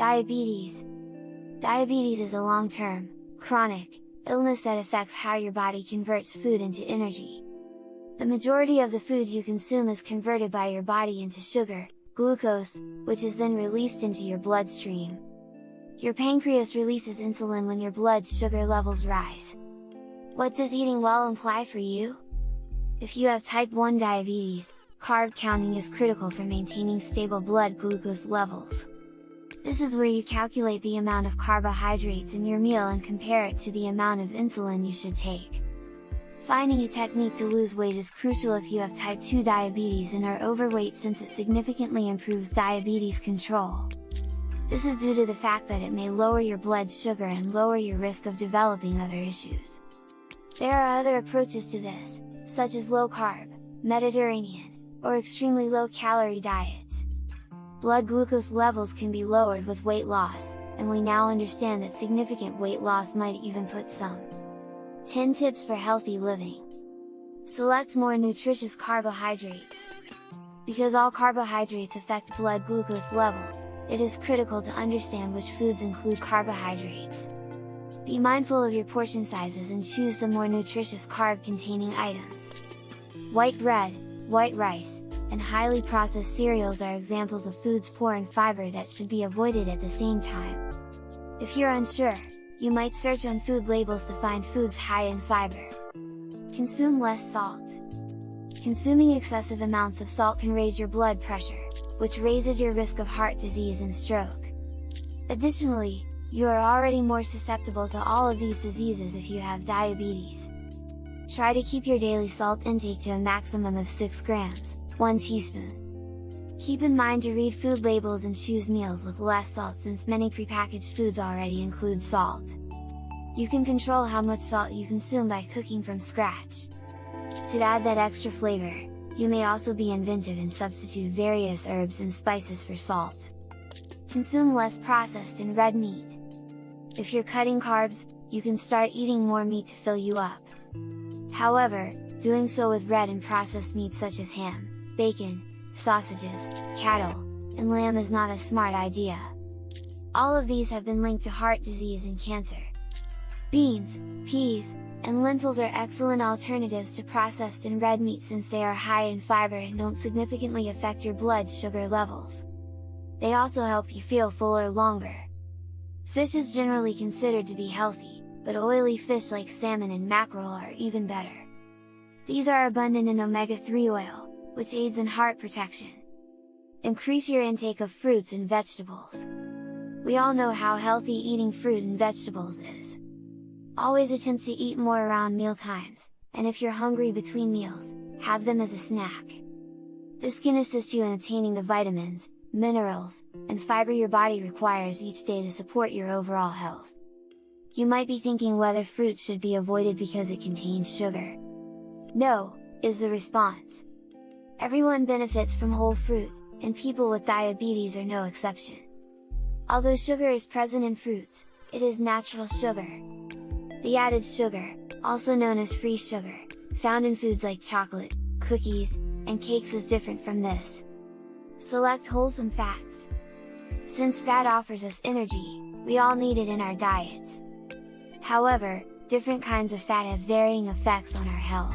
Diabetes. Diabetes is a long-term, chronic, illness that affects how your body converts food into energy. The majority of the food you consume is converted by your body into sugar, glucose, which is then released into your bloodstream. Your pancreas releases insulin when your blood sugar levels rise. What does eating well imply for you? If you have type 1 diabetes, carb counting is critical for maintaining stable blood glucose levels. This is where you calculate the amount of carbohydrates in your meal and compare it to the amount of insulin you should take. Finding a technique to lose weight is crucial if you have type 2 diabetes and are overweight, since it significantly improves diabetes control. This is due to the fact that it may lower your blood sugar and lower your risk of developing other issues. There are other approaches to this, such as low carb, Mediterranean, or extremely low calorie diets. Blood glucose levels can be lowered with weight loss, and we now understand that significant weight loss might even put some. 10 tips for healthy living. Select more nutritious carbohydrates. Because all carbohydrates affect blood glucose levels, it is critical to understand which foods include carbohydrates. Be mindful of your portion sizes and choose the more nutritious carb-containing items. White bread, white rice, and highly processed cereals are examples of foods poor in fiber that should be avoided at the same time. If you're unsure, you might search on food labels to find foods high in fiber. Consume less salt. Consuming excessive amounts of salt can raise your blood pressure, which raises your risk of heart disease and stroke. Additionally, you are already more susceptible to all of these diseases if you have diabetes. Try to keep your daily salt intake to a maximum of 6 grams, 1 teaspoon. Keep in mind to read food labels and choose meals with less salt, since many prepackaged foods already include salt. You can control how much salt you consume by cooking from scratch. To add that extra flavor, you may also be inventive and substitute various herbs and spices for salt. Consume less processed and red meat. If you're cutting carbs, you can start eating more meat to fill you up. However, doing so with red and processed meats such as ham, bacon, sausages, cattle, and lamb is not a smart idea. All of these have been linked to heart disease and cancer. Beans, peas, and lentils are excellent alternatives to processed and red meat, since they are high in fiber and don't significantly affect your blood sugar levels. They also help you feel fuller longer. Fish is generally considered to be healthy, but oily fish like salmon and mackerel are even better. These are abundant in omega-3 oil, which aids in heart protection. Increase your intake of fruits and vegetables. We all know how healthy eating fruit and vegetables is. Always attempt to eat more around meal times, and if you're hungry between meals, have them as a snack. This can assist you in obtaining the vitamins, minerals, and fiber your body requires each day to support your overall health. You might be thinking whether fruit should be avoided because it contains sugar. No, is the response. Everyone benefits from whole fruit, and people with diabetes are no exception. Although sugar is present in fruits, it is natural sugar. The added sugar, also known as free sugar, found in foods like chocolate, cookies, and cakes is different from this. Select wholesome fats. Since fat offers us energy, we all need it in our diets. However, different kinds of fat have varying effects on our health.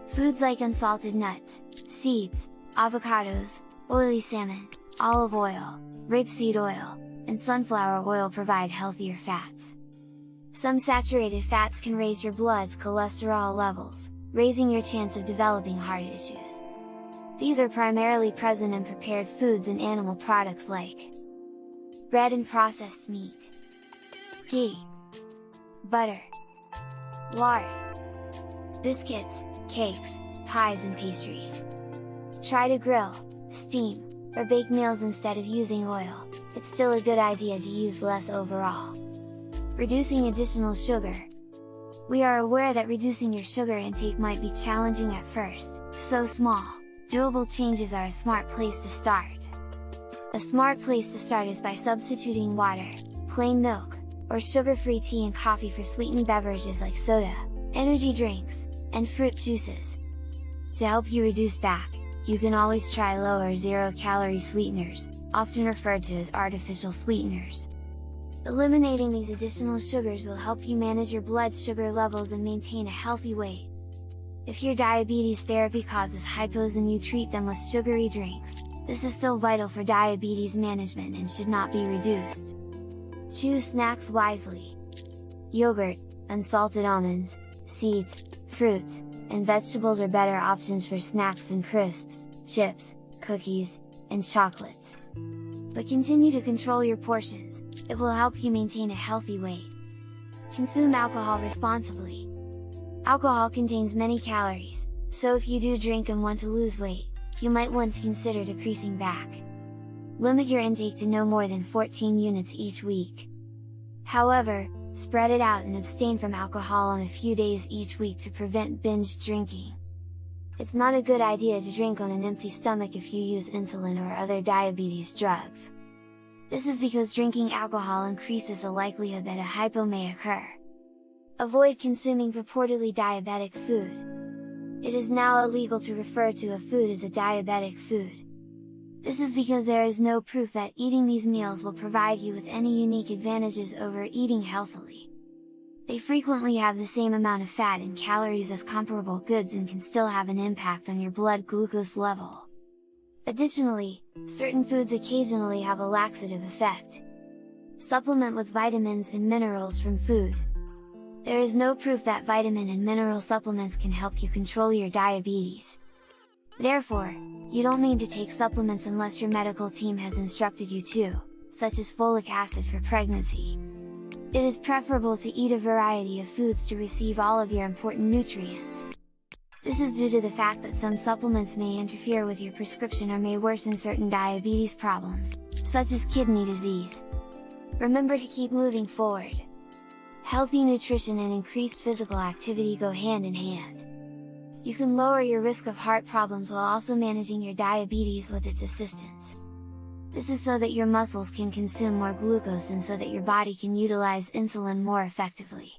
Foods like unsalted nuts, seeds, avocados, oily salmon, olive oil, rapeseed oil, and sunflower oil provide healthier fats. Some saturated fats can raise your blood's cholesterol levels, raising your chance of developing heart issues. These are primarily present in prepared foods and animal products like red and processed meat, ghee, butter, lard, biscuits, cakes, pies and pastries. Try to grill, steam, or bake meals instead of using oil. It's still a good idea to use less overall. Reducing additional sugar. We are aware that reducing your sugar intake might be challenging at first, so small, doable changes are a smart place to start. A smart place to start is by substituting water, plain milk, or sugar-free tea and coffee for sweetened beverages like soda, energy drinks, and fruit juices. To help you reduce back, you can always try low or zero-calorie sweeteners, often referred to as artificial sweeteners. Eliminating these additional sugars will help you manage your blood sugar levels and maintain a healthy weight. If your diabetes therapy causes hypos and you treat them with sugary drinks, this is still vital for diabetes management and should not be reduced. Choose snacks wisely. Yogurt, unsalted almonds, seeds, fruits, and vegetables are better options for snacks than crisps, chips, cookies, and chocolates. But continue to control your portions, it will help you maintain a healthy weight. Consume alcohol responsibly. Alcohol contains many calories, so if you do drink and want to lose weight, you might want to consider decreasing back. Limit your intake to no more than 14 units each week. However, spread it out and abstain from alcohol on a few days each week to prevent binge drinking. It's not a good idea to drink on an empty stomach if you use insulin or other diabetes drugs. This is because drinking alcohol increases the likelihood that a hypo may occur. Avoid consuming purportedly diabetic food. It is now illegal to refer to a food as a diabetic food. This is because there is no proof that eating these meals will provide you with any unique advantages over eating healthily. They frequently have the same amount of fat and calories as comparable goods and can still have an impact on your blood glucose level. Additionally, certain foods occasionally have a laxative effect. Supplement with vitamins and minerals from food. There is no proof that vitamin and mineral supplements can help you control your diabetes. Therefore, you don't need to take supplements unless your medical team has instructed you to, such as folic acid for pregnancy. It is preferable to eat a variety of foods to receive all of your important nutrients. This is due to the fact that some supplements may interfere with your prescription or may worsen certain diabetes problems, such as kidney disease. Remember to keep moving forward. Healthy nutrition and increased physical activity go hand in hand. You can lower your risk of heart problems while also managing your diabetes with its assistance. This is so that your muscles can consume more glucose and so that your body can utilize insulin more effectively.